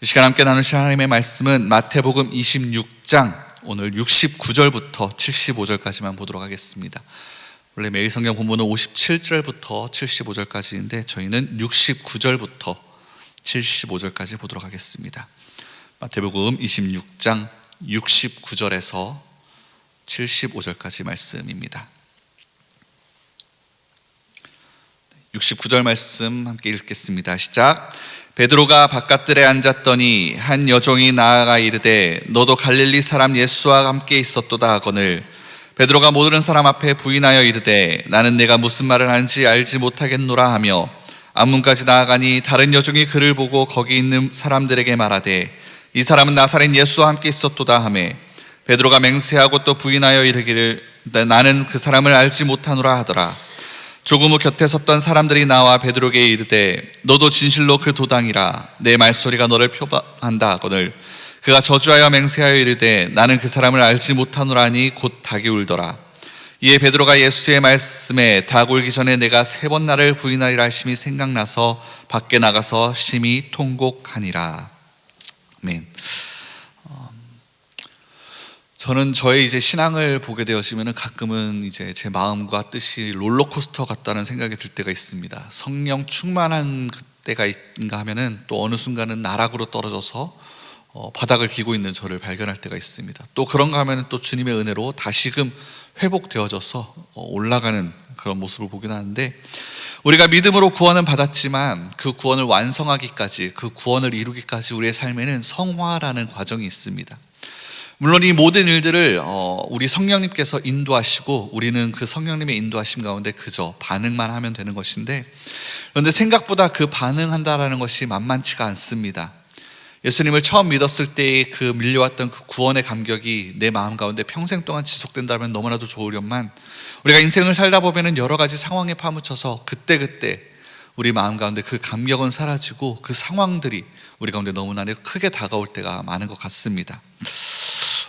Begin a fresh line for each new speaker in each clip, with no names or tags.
이 시간 함께 나누실 하나님의 말씀은 마태복음 26장 오늘 69절부터 75절까지만 보도록 하겠습니다. 원래 매일 성경 본문은 57절부터 75절까지인데 저희는 69절부터 75절까지 보도록 하겠습니다. 마태복음 26장 69절에서 75절까지 말씀입니다. 69절 말씀 함께 읽겠습니다. 시작. 베드로가 바깥들에 앉았더니 한 여종이 나아가 이르되 너도 갈릴리 사람 예수와 함께 있었도다 하거늘 베드로가 모르는 사람 앞에 부인하여 이르되 나는 내가 무슨 말을 하는지 알지 못하겠노라 하며 앞문까지 나아가니 다른 여종이 그를 보고 거기 있는 사람들에게 말하되 이 사람은 나사렛 예수와 함께 있었도다 하매 베드로가 맹세하고 또 부인하여 이르기를 나는 그 사람을 알지 못하노라 하더라. 조금 후 곁에 섰던 사람들이 나와 베드로에게 이르되 너도 진실로 그 도당이라 내 말소리가 너를 표방한다 하거늘 그가 저주하여 맹세하여 이르되 나는 그 사람을 알지 못하노라 하니 곧 닭이 울더라. 이에 베드로가 예수의 말씀에 닭 울기 전에 내가 3번 나를 부인하리라 하심이 생각나서 밖에 나가서 심히 통곡하니라. 아멘. 저는 저의 이제 신앙을 보게 되어지면 가끔은 이제 제 마음과 뜻이 롤러코스터 같다는 생각이 들 때가 있습니다. 성령 충만한 그때가 있는가 하면은 또 어느 순간은 나락으로 떨어져서 바닥을 기고 있는 저를 발견할 때가 있습니다. 또 그런가 하면은 또 주님의 은혜로 다시금 회복되어져서 올라가는 그런 모습을 보긴 하는데 우리가 믿음으로 구원은 받았지만 그 구원을 완성하기까지 그 구원을 이루기까지 우리의 삶에는 성화라는 과정이 있습니다. 물론 이 모든 일들을 우리 성령님께서 인도하시고 우리는 그 성령님의 인도하심 가운데 그저 반응만 하면 되는 것인데 그런데 생각보다 그 반응한다라는 것이 만만치가 않습니다. 예수님을 처음 믿었을 때의 그 밀려왔던 그 구원의 감격이 내 마음 가운데 평생 동안 지속된다면 너무나도 좋으련만 우리가 인생을 살다 보면 여러 가지 상황에 파묻혀서 그때그때 우리 마음 가운데 그 감격은 사라지고 그 상황들이 우리 가운데 너무나 크게 다가올 때가 많은 것 같습니다.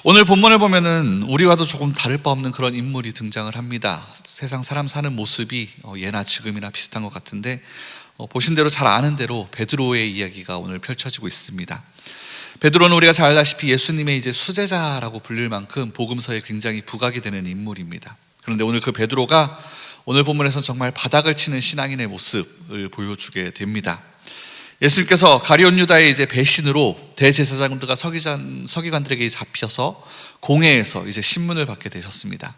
오늘 본문을 보면은 우리와도 조금 다를 바 없는 그런 인물이 등장을 합니다. 세상 사람 사는 모습이 예나 지금이나 비슷한 것 같은데 보신 대로 잘 아는 대로 베드로의 이야기가 오늘 펼쳐지고 있습니다. 베드로는 우리가 잘 알다시피 예수님의 이제 수제자라고 불릴 만큼 복음서에 굉장히 부각이 되는 인물입니다. 그런데 오늘 그 베드로가 오늘 본문에서 정말 바닥을 치는 신앙인의 모습을 보여주게 됩니다. 예수님께서 가룟 유다의 이제 배신으로 대제사장들과 서기관들에게 잡혀서 공회에서 이제 신문을 받게 되셨습니다.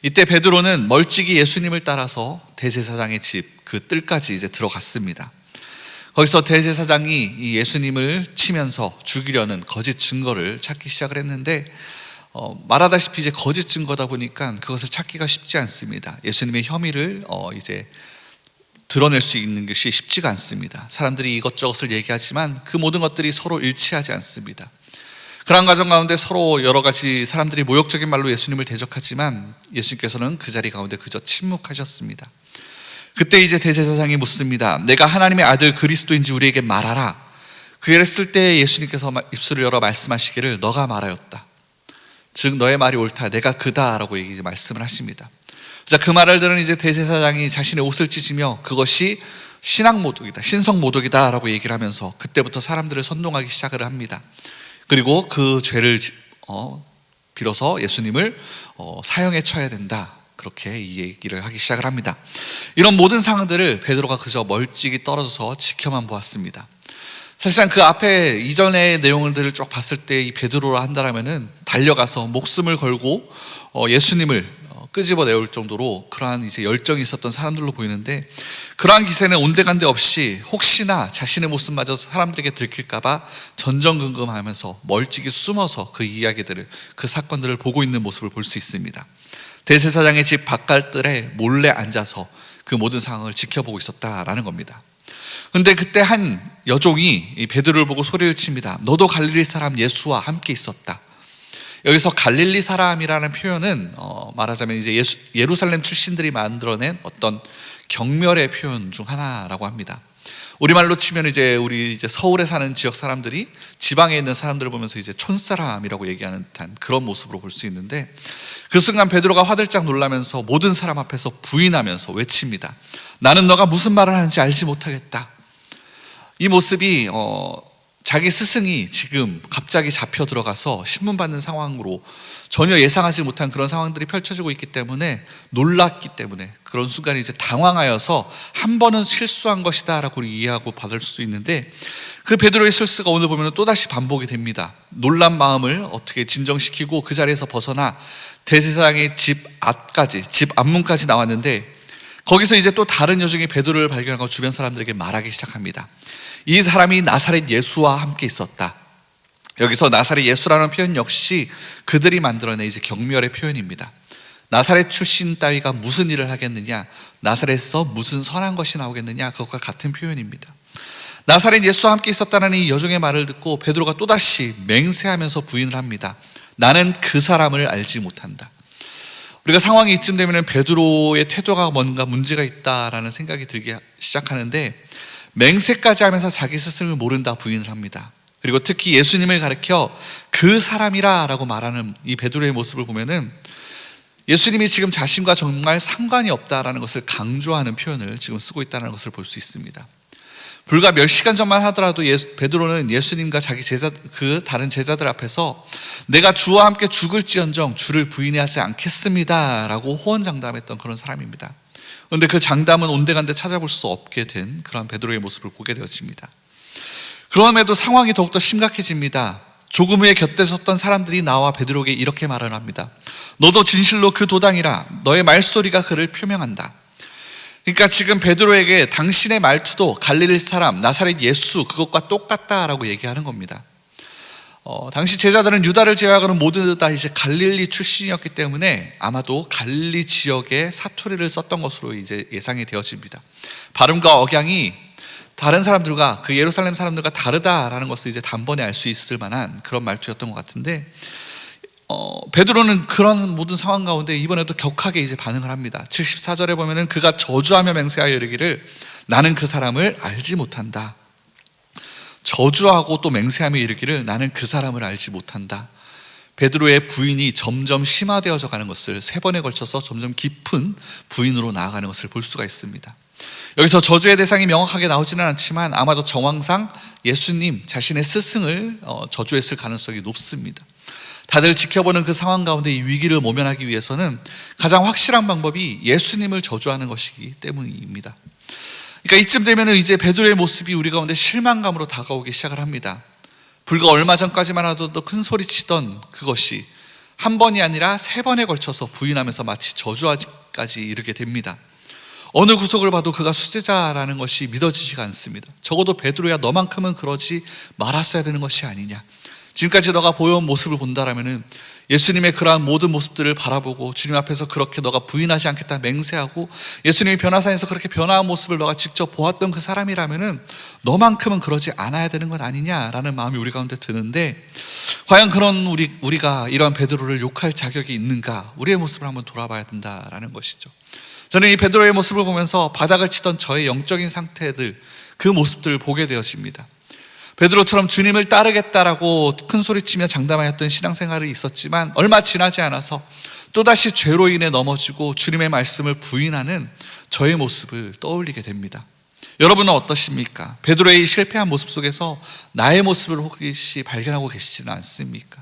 이때 베드로는 멀찍이 예수님을 따라서 대제사장의 집 그 뜰까지 이제 들어갔습니다. 거기서 대제사장이 이 예수님을 치면서 죽이려는 거짓 증거를 찾기 시작을 했는데 말하다시피 이제 거짓 증거다 보니까 그것을 찾기가 쉽지 않습니다. 예수님의 혐의를 이제 드러낼 수 있는 것이 쉽지가 않습니다. 사람들이 이것저것을 얘기하지만 그 모든 것들이 서로 일치하지 않습니다. 그러한 과정 가운데 서로 여러 가지 사람들이 모욕적인 말로 예수님을 대적하지만 예수님께서는 그 자리 가운데 그저 침묵하셨습니다. 그때 이제 대제사장이 묻습니다. 내가 하나님의 아들 그리스도인지 우리에게 말하라. 그랬을 때 예수님께서 입술을 열어 말씀하시기를 너가 말하였다. 즉 너의 말이 옳다. 내가 그다라고 말씀을 하십니다. 자, 그 말을 들은 이제 대제사장이 자신의 옷을 찢으며 그것이 신앙 모독이다, 신성 모독이다 라고 얘기를 하면서 그때부터 사람들을 선동하기 시작을 합니다. 그리고 그 죄를 빌어서 예수님을 사형에 쳐야 된다, 그렇게 이 얘기를 하기 시작을 합니다. 이런 모든 상황들을 베드로가 그저 멀찍이 떨어져서 지켜만 보았습니다. 사실상 그 앞에 이전의 내용들을 쭉 봤을 때 이 베드로라 한다라면은 달려가서 목숨을 걸고 예수님을 끄집어 내올 정도로 그러한 이제 열정이 있었던 사람들로 보이는데 그러한 기세는 온데간데 없이 혹시나 자신의 모습마저 사람들에게 들킬까봐 전전긍긍하면서 멀찍이 숨어서 그 이야기들을, 그 사건들을 보고 있는 모습을 볼 수 있습니다. 대제사장의 집 바깥들에 몰래 앉아서 그 모든 상황을 지켜보고 있었다라는 겁니다. 그런데 그때 한 여종이 이 베드로를 보고 소리를 칩니다. 너도 갈릴리 사람 예수와 함께 있었다. 여기서 갈릴리 사람이라는 표현은 말하자면 이제 예루살렘 출신들이 만들어낸 어떤 경멸의 표현 중 하나라고 합니다. 우리말로 치면 이제 우리 이제 서울에 사는 지역 사람들이 지방에 있는 사람들을 보면서 이제 촌사람이라고 얘기하는 듯한 그런 모습으로 볼 수 있는데 그 순간 베드로가 화들짝 놀라면서 모든 사람 앞에서 부인하면서 외칩니다. 나는 너가 무슨 말을 하는지 알지 못하겠다. 이 모습이 자기 스승이 지금 갑자기 잡혀 들어가서 신문받는 상황으로 전혀 예상하지 못한 그런 상황들이 펼쳐지고 있기 때문에 놀랐기 때문에 그런 순간에 이제 당황하여서 한 번은 실수한 것이다 라고 이해하고 받을 수 있는데, 그 베드로의 실수가 오늘 보면 또다시 반복이 됩니다. 놀란 마음을 어떻게 진정시키고 그 자리에서 벗어나 대제사장의 집 앞문까지 나왔는데, 거기서 이제 또 다른 여종의 베드로를 발견하고 주변 사람들에게 말하기 시작합니다. 이 사람이 나사렛 예수와 함께 있었다. 여기서 나사렛 예수라는 표현 역시 그들이 만들어낸 이제 경멸의 표현입니다. 나사렛 출신 따위가 무슨 일을 하겠느냐, 나사렛에서 무슨 선한 것이 나오겠느냐, 그것과 같은 표현입니다. 나사렛 예수와 함께 있었다는 이 여종의 말을 듣고 베드로가 또다시 맹세하면서 부인을 합니다. 나는 그 사람을 알지 못한다. 우리가 상황이 이쯤 되면 베드로의 태도가 뭔가 문제가 있다라는 생각이 들기 시작하는데, 맹세까지 하면서 자기 스승을 모른다 부인을 합니다. 그리고 특히 예수님을 가리켜 그 사람이라 라고 말하는 이 베드로의 모습을 보면은 예수님이 지금 자신과 정말 상관이 없다라는 것을 강조하는 표현을 지금 쓰고 있다는 것을 볼 수 있습니다. 불과 몇 시간 전만 하더라도 베드로는 예수님과 자기 다른 제자들 앞에서 내가 주와 함께 죽을지언정 주를 부인하지 않겠습니다 라고 호언장담했던 그런 사람입니다. 그런데 그 장담은 온데간데 찾아볼 수 없게 된 그런 베드로의 모습을 보게 되어집니다. 그럼에도 상황이 더욱더 심각해집니다. 조금 후에 곁에 섰던 사람들이 나와 베드로에게 이렇게 말을 합니다. 너도 진실로 그 도당이라, 너의 말소리가 그를 표명한다. 그러니까 지금 베드로에게 당신의 말투도 갈릴리 사람 나사렛 예수 그것과 똑같다라고 얘기하는 겁니다. 당시 제자들은 유다를 제외하고는 모두 다 이제 갈릴리 출신이었기 때문에 아마도 갈릴리 지역의 사투리를 썼던 것으로 이제 예상이 되어집니다. 발음과 억양이 다른 사람들과 그 예루살렘 사람들과 다르다라는 것을 이제 단번에 알 수 있을 만한 그런 말투였던 것 같은데, 베드로는 그런 모든 상황 가운데 이번에도 격하게 이제 반응을 합니다. 74절에 보면은 그가 저주하며 맹세하여 이르기를 나는 그 사람을 알지 못한다. 저주하고 또 맹세하며 이르기를 나는 그 사람을 알지 못한다. 베드로의 부인이 점점 심화되어져 가는 것을, 3번에 걸쳐서 점점 깊은 부인으로 나아가는 것을 볼 수가 있습니다. 여기서 저주의 대상이 명확하게 나오지는 않지만 아마도 정황상 예수님 자신의 스승을 저주했을 가능성이 높습니다. 다들 지켜보는 그 상황 가운데 이 위기를 모면하기 위해서는 가장 확실한 방법이 예수님을 저주하는 것이기 때문입니다. 그러니까 이쯤 되면 이제 베드로의 모습이 우리 가운데 실망감으로 다가오기 시작을 합니다. 불과 얼마 전까지만 하더라도 큰 소리 치던 그것이 한 번이 아니라 3번에 걸쳐서 부인하면서 마치 저주까지 이르게 됩니다. 어느 구석을 봐도 그가 수제자라는 것이 믿어지지가 않습니다. 적어도 베드로야, 너만큼은 그러지 말았어야 되는 것이 아니냐. 지금까지 너가 보여온 모습을 본다라면은 예수님의 그러한 모든 모습들을 바라보고 주님 앞에서 그렇게 너가 부인하지 않겠다 맹세하고 예수님이 변화산에서 그렇게 변화한 모습을 너가 직접 보았던 그 사람이라면은 너만큼은 그러지 않아야 되는 건 아니냐라는 마음이 우리 가운데 드는데, 과연 그런 우리가 이러한 베드로를 욕할 자격이 있는가? 우리의 모습을 한번 돌아봐야 된다라는 것이죠. 저는 이 베드로의 모습을 보면서 바닥을 치던 저의 영적인 상태들, 그 모습들을 보게 되었습니다. 베드로처럼 주님을 따르겠다라고 큰 소리치며 장담하였던 신앙생활이 있었지만 얼마 지나지 않아서 또다시 죄로 인해 넘어지고 주님의 말씀을 부인하는 저의 모습을 떠올리게 됩니다. 여러분은 어떠십니까? 베드로의 실패한 모습 속에서 나의 모습을 혹시 발견하고 계시지는 않습니까?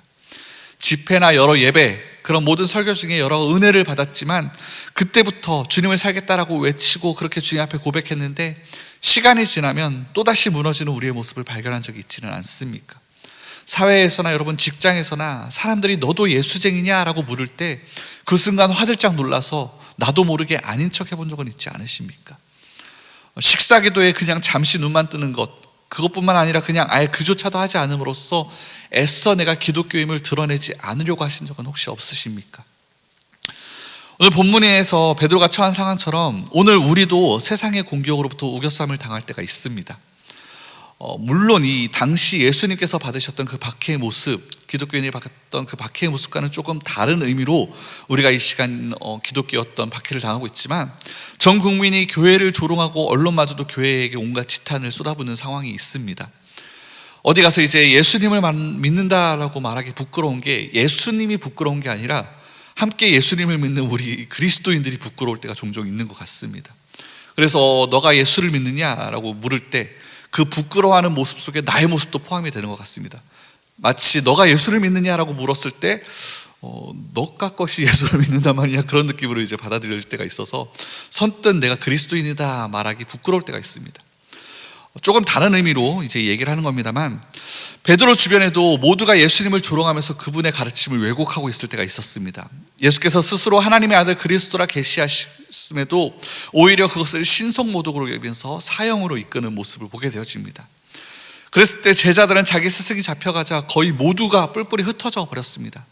집회나 여러 예배, 그런 모든 설교 중에 여러 은혜를 받았지만 그때부터 주님을 살겠다라고 외치고 그렇게 주님 앞에 고백했는데 시간이 지나면 또다시 무너지는 우리의 모습을 발견한 적이 있지는 않습니까? 사회에서나 여러분 직장에서나 사람들이 너도 예수쟁이냐라고 물을 때 그 순간 화들짝 놀라서 나도 모르게 아닌 척 해본 적은 있지 않으십니까? 식사 기도에 그냥 잠시 눈만 뜨는 것, 그것뿐만 아니라 그냥 아예 그조차도 하지 않음으로써 애써 내가 기독교임을 드러내지 않으려고 하신 적은 혹시 없으십니까? 오늘 본문에서 베드로가 처한 상황처럼 오늘 우리도 세상의 공격으로부터 우겨쌈을 당할 때가 있습니다. 물론 이 당시 예수님께서 받으셨던 그 박해의 모습, 기독교인이 받았던 그 박해의 모습과는 조금 다른 의미로 우리가 이 시간 기독교의 어떤 박해를 당하고 있지만 전 국민이 교회를 조롱하고 언론마저도 교회에게 온갖 지탄을 쏟아붓는 상황이 있습니다. 어디 가서 이제 예수님을 믿는다라고 말하기 부끄러운 게 예수님이 부끄러운 게 아니라 함께 예수님을 믿는 우리 그리스도인들이 부끄러울 때가 종종 있는 것 같습니다. 그래서 너가 예수를 믿느냐라고 물을 때 그 부끄러워하는 모습 속에 나의 모습도 포함이 되는 것 같습니다. 마치 너가 예수를 믿느냐라고 물었을 때 너가 것이 예수를 믿는단 말이냐, 그런 느낌으로 이제 받아들일 때가 있어서 선뜻 내가 그리스도인이다 말하기 부끄러울 때가 있습니다. 조금 다른 의미로 이제 얘기를 하는 겁니다만, 베드로 주변에도 모두가 예수님을 조롱하면서 그분의 가르침을 왜곡하고 있을 때가 있었습니다. 예수께서 스스로 하나님의 아들 그리스도라 계시하심에도 오히려 그것을 신성모독으로 여기면서 사형으로 이끄는 모습을 보게 되어집니다. 그랬을 때 제자들은 자기 스승이 잡혀가자 거의 모두가 뿔뿔이 흩어져 버렸습니다.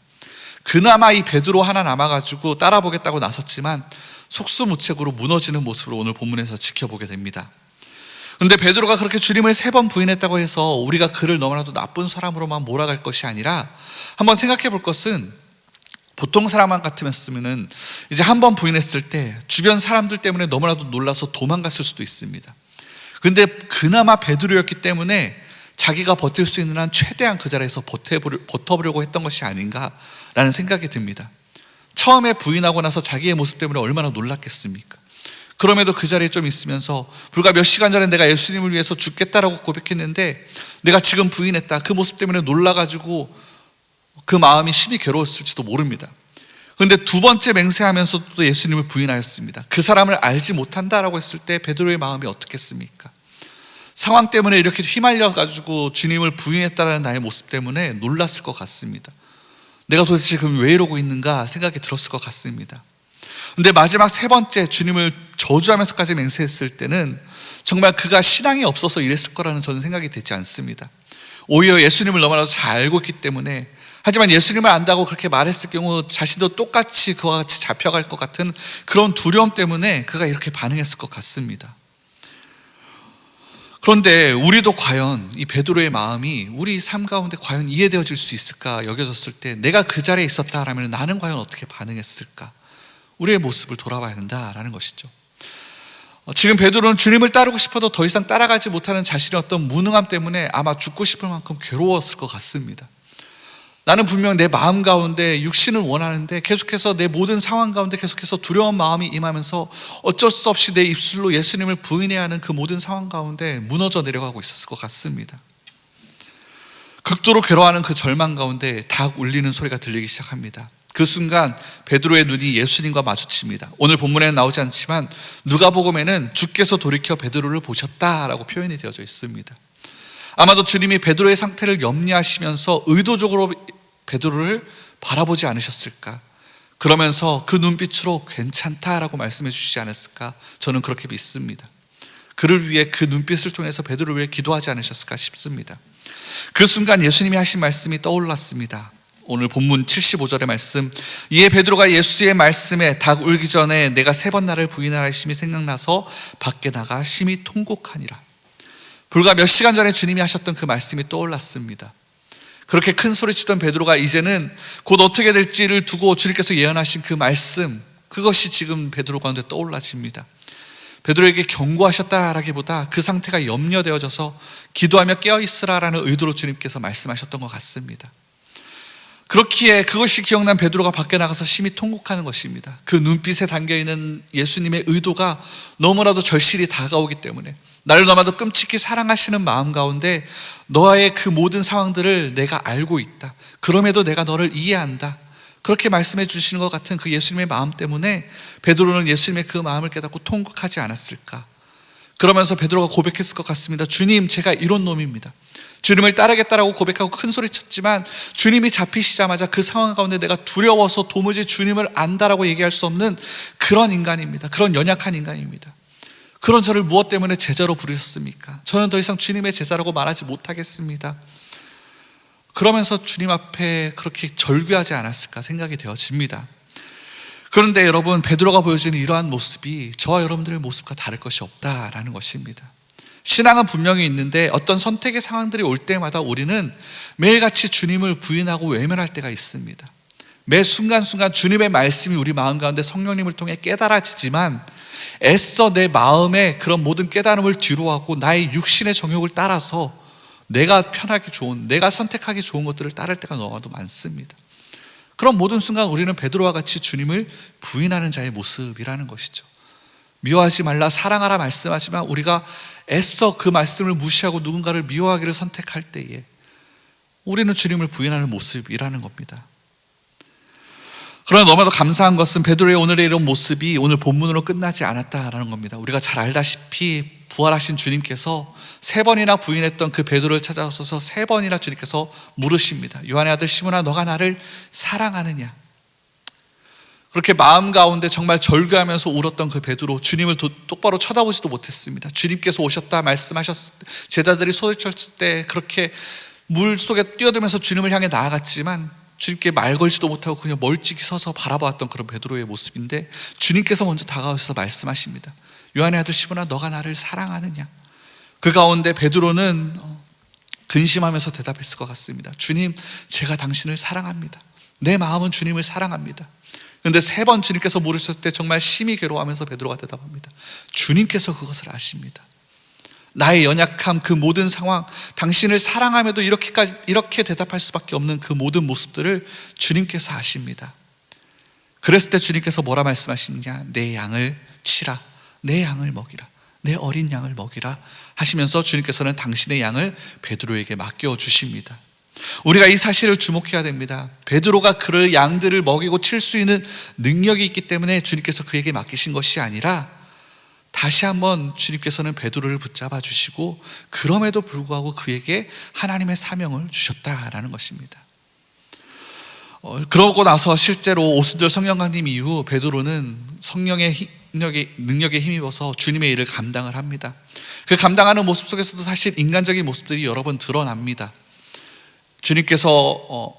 그나마 이 베드로 하나 남아가지고 따라보겠다고 나섰지만 속수무책으로 무너지는 모습으로 오늘 본문에서 지켜보게 됩니다. 그런데 베드로가 그렇게 주님을 3번 부인했다고 해서 우리가 그를 너무나도 나쁜 사람으로만 몰아갈 것이 아니라, 한번 생각해 볼 것은, 보통 사람만 같으면은 이제 한 번 부인했을 때 주변 사람들 때문에 너무나도 놀라서 도망갔을 수도 있습니다. 근데 그나마 베드로였기 때문에 자기가 버틸 수 있는 한 최대한 그 자리에서 버텨보려고 했던 것이 아닌가라는 생각이 듭니다. 처음에 부인하고 나서 자기의 모습 때문에 얼마나 놀랐겠습니까? 그럼에도 그 자리에 좀 있으면서 불과 몇 시간 전에 내가 예수님을 위해서 죽겠다라고 고백했는데 내가 지금 부인했다, 그 모습 때문에 놀라가지고 그 마음이 심히 괴로웠을지도 모릅니다. 그런데 2번째 맹세하면서도 또 예수님을 부인하였습니다. 그 사람을 알지 못한다라고 했을 때 베드로의 마음이 어떻겠습니까? 상황 때문에 이렇게 휘말려가지고 주님을 부인했다는 나의 모습 때문에 놀랐을 것 같습니다. 내가 도대체 그럼 왜 이러고 있는가 생각이 들었을 것 같습니다. 근데 마지막 3번째 주님을 저주하면서까지 맹세했을 때는 정말 그가 신앙이 없어서 이랬을 거라는 저는 생각이 되지 않습니다. 오히려 예수님을 너무나도 잘 알고 있기 때문에, 하지만 예수님을 안다고 그렇게 말했을 경우 자신도 똑같이 그와 같이 잡혀갈 것 같은 그런 두려움 때문에 그가 이렇게 반응했을 것 같습니다. 그런데 우리도 과연 이 베드로의 마음이 우리 삶 가운데 과연 이해되어질 수 있을까 여겨졌을 때, 내가 그 자리에 있었다라면 나는 과연 어떻게 반응했을까? 우리의 모습을 돌아봐야 된다라는 것이죠. 지금 베드로는 주님을 따르고 싶어도 더 이상 따라가지 못하는 자신의 어떤 무능함 때문에 아마 죽고 싶을 만큼 괴로웠을 것 같습니다. 나는 분명 내 마음 가운데 육신을 원하는데 계속해서 내 모든 상황 가운데 계속해서 두려운 마음이 임하면서 어쩔 수 없이 내 입술로 예수님을 부인해야 하는 그 모든 상황 가운데 무너져 내려가고 있었을 것 같습니다. 극도로 괴로워하는 그 절망 가운데 닭 울리는 소리가 들리기 시작합니다. 그 순간 베드로의 눈이 예수님과 마주칩니다. 오늘 본문에는 나오지 않지만 누가복음에는 주께서 돌이켜 베드로를 보셨다라고 표현이 되어져 있습니다. 아마도 주님이 베드로의 상태를 염려하시면서 의도적으로 베드로를 바라보지 않으셨을까? 그러면서 그 눈빛으로 괜찮다라고 말씀해 주시지 않았을까? 저는 그렇게 믿습니다. 그를 위해 그 눈빛을 통해서 베드로를 위해 기도하지 않으셨을까 싶습니다. 그 순간 예수님이 하신 말씀이 떠올랐습니다. 오늘 본문 75절의 말씀, 이에 베드로가 예수의 말씀에 닭 울기 전에 내가 3번 나를 부인하라 하심이 생각나서 밖에 나가 심히 통곡하니라. 불과 몇 시간 전에 주님이 하셨던 그 말씀이 떠올랐습니다. 그렇게 큰 소리치던 베드로가 이제는 곧 어떻게 될지를 두고 주님께서 예언하신 그 말씀, 그것이 지금 베드로 가운데 떠올라집니다. 베드로에게 경고하셨다라기보다 그 상태가 염려되어져서 기도하며 깨어있으라라는 의도로 주님께서 말씀하셨던 것 같습니다. 그렇기에 그것이 기억난 베드로가 밖에 나가서 심히 통곡하는 것입니다. 그 눈빛에 담겨있는 예수님의 의도가 너무나도 절실히 다가오기 때문에, 나를 너무나도 끔찍히 사랑하시는 마음 가운데 너의 그 모든 상황들을 내가 알고 있다, 그럼에도 내가 너를 이해한다, 그렇게 말씀해 주시는 것 같은 그 예수님의 마음 때문에 베드로는 예수님의 그 마음을 깨닫고 통곡하지 않았을까? 그러면서 베드로가 고백했을 것 같습니다. 주님, 제가 이런 놈입니다. 주님을 따르겠다라고 고백하고 큰 소리 쳤지만 주님이 잡히시자마자 그 상황 가운데 내가 두려워서 도무지 주님을 안다라고 얘기할 수 없는 그런 인간입니다. 그런 연약한 인간입니다. 그런 저를 무엇 때문에 제자로 부르셨습니까? 저는 더 이상 주님의 제자라고 말하지 못하겠습니다. 그러면서 주님 앞에 그렇게 절규하지 않았을까 생각이 되어집니다. 그런데 여러분, 베드로가 보여주는 이러한 모습이 저와 여러분들의 모습과 다를 것이 없다라는 것입니다. 신앙은 분명히 있는데 어떤 선택의 상황들이 올 때마다 우리는 매일같이 주님을 부인하고 외면할 때가 있습니다. 매 순간순간 주님의 말씀이 우리 마음 가운데 성령님을 통해 깨달아지지만 애써 내 마음의 그런 모든 깨달음을 뒤로하고 나의 육신의 정욕을 따라서 내가 편하기 좋은, 내가 선택하기 좋은 것들을 따를 때가 너무나도 많습니다. 그런 모든 순간 우리는 베드로와 같이 주님을 부인하는 자의 모습이라는 것이죠. 미워하지 말라, 사랑하라 말씀하지만 우리가 애써 그 말씀을 무시하고 누군가를 미워하기를 선택할 때에 우리는 주님을 부인하는 모습이라는 겁니다. 그러나 너무나도 감사한 것은 베드로의 오늘의 이런 모습이 오늘 본문으로 끝나지 않았다라는 겁니다. 우리가 잘 알다시피 부활하신 주님께서 3번이나 부인했던 그 베드로를 찾아오셔서 3번이나 주님께서 물으십니다. 요한의 아들 시몬아, 너가 나를 사랑하느냐? 그렇게 마음 가운데 정말 절규하면서 울었던 그 베드로, 주님을 똑바로 쳐다보지도 못했습니다. 주님께서 오셨다 말씀하셨을 때, 제자들이 소리쳤을 때 그렇게 물 속에 뛰어들면서 주님을 향해 나아갔지만 주님께 말 걸지도 못하고 그냥 멀찍이 서서 바라보았던 그런 베드로의 모습인데, 주님께서 먼저 다가오셔서 말씀하십니다. 요한의 아들 시몬아, 너가 나를 사랑하느냐? 그 가운데 베드로는 근심하면서 대답했을 것 같습니다. 주님, 제가 당신을 사랑합니다. 내 마음은 주님을 사랑합니다. 그런데 3번 주님께서 물으셨을 때 정말 심히 괴로워하면서 베드로가 대답합니다. 주님께서 그것을 아십니다. 나의 연약함, 그 모든 상황, 당신을 사랑함에도 이렇게 대답할 수밖에 없는 그 모든 모습들을 주님께서 아십니다. 그랬을 때 주님께서 뭐라 말씀하시느냐? 내 양을 치라, 내 양을 먹이라, 내 어린 양을 먹이라 하시면서 주님께서는 당신의 양을 베드로에게 맡겨 주십니다. 우리가 이 사실을 주목해야 됩니다. 베드로가 그 양들을 먹이고 칠 수 있는 능력이 있기 때문에 주님께서 그에게 맡기신 것이 아니라 다시 한번 주님께서는 베드로를 붙잡아 주시고 그럼에도 불구하고 그에게 하나님의 사명을 주셨다라는 것입니다. 그러고 나서 실제로 오순절 성령 강림 이후 베드로는 성령의 능력에 힘입어서 주님의 일을 감당을 합니다. 그 감당하는 모습 속에서도 사실 인간적인 모습들이 여러 번 드러납니다. 주님께서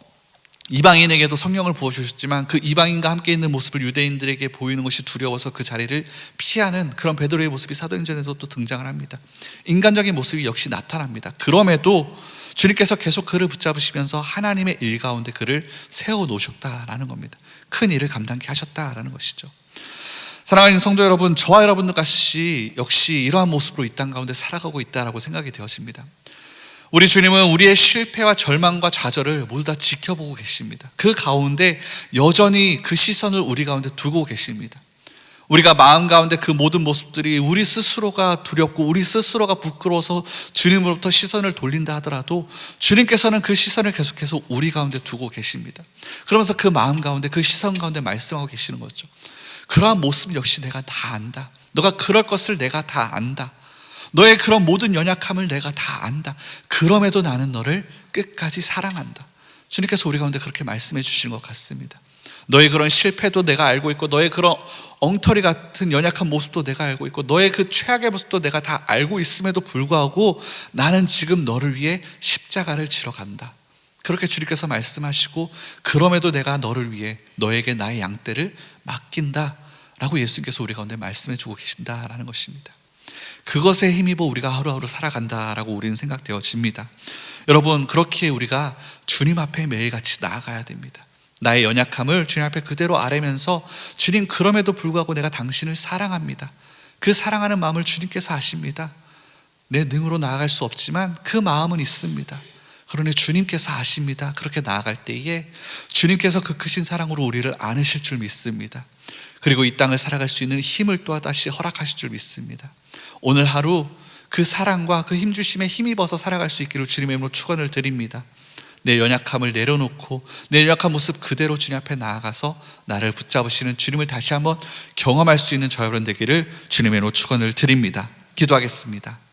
이방인에게도 성령을 부어주셨지만 그 이방인과 함께 있는 모습을 유대인들에게 보이는 것이 두려워서 그 자리를 피하는 그런 베드로의 모습이 사도행전에도 또 등장을 합니다. 인간적인 모습이 역시 나타납니다. 그럼에도 주님께서 계속 그를 붙잡으시면서 하나님의 일 가운데 그를 세워놓으셨다라는 겁니다. 큰 일을 감당케 하셨다라는 것이죠. 사랑하는 성도 여러분, 저와 여러분들 같이 역시 이러한 모습으로 이 땅 가운데 살아가고 있다라고 생각이 되었습니다. 우리 주님은 우리의 실패와 절망과 좌절을 모두 다 지켜보고 계십니다. 그 가운데 여전히 그 시선을 우리 가운데 두고 계십니다. 우리가 마음 가운데 그 모든 모습들이 우리 스스로가 두렵고 우리 스스로가 부끄러워서 주님으로부터 시선을 돌린다 하더라도 주님께서는 그 시선을 계속해서 우리 가운데 두고 계십니다. 그러면서 그 마음 가운데 그 시선 가운데 말씀하고 계시는 거죠. 그러한 모습 역시 내가 다 안다. 너가 그럴 것을 내가 다 안다. 너의 그런 모든 연약함을 내가 다 안다. 그럼에도 나는 너를 끝까지 사랑한다. 주님께서 우리 가운데 그렇게 말씀해 주시는 것 같습니다. 너의 그런 실패도 내가 알고 있고 너의 그런 엉터리 같은 연약한 모습도 내가 알고 있고 너의 그 최악의 모습도 내가 다 알고 있음에도 불구하고 나는 지금 너를 위해 십자가를 지러 간다. 그렇게 주님께서 말씀하시고 그럼에도 내가 너를 위해 너에게 나의 양떼를 맡긴다 라고 예수님께서 우리 가운데 말씀해 주고 계신다라는 것입니다. 그것에 힘입어 우리가 하루하루 살아간다라고 우리는 생각되어집니다. 여러분, 그렇게 우리가 주님 앞에 매일같이 나아가야 됩니다. 나의 연약함을 주님 앞에 그대로 아뢰면서 주님, 그럼에도 불구하고 내가 당신을 사랑합니다. 그 사랑하는 마음을 주님께서 아십니다. 내 능으로 나아갈 수 없지만 그 마음은 있습니다. 그러니 주님께서 아십니다. 그렇게 나아갈 때에 주님께서 그 크신 사랑으로 우리를 안으실 줄 믿습니다. 그리고 이 땅을 살아갈 수 있는 힘을 또다시 허락하실 줄 믿습니다. 오늘 하루 그 사랑과 그 힘주심에 힘입어서 살아갈 수 있기를 주님의 이름으로 축원을 드립니다. 내 연약함을 내려놓고 내 연약한 모습 그대로 주님 앞에 나아가서 나를 붙잡으시는 주님을 다시 한번 경험할 수 있는 저 여러분 되기를 주님의 이름으로 축원을 드립니다. 기도하겠습니다.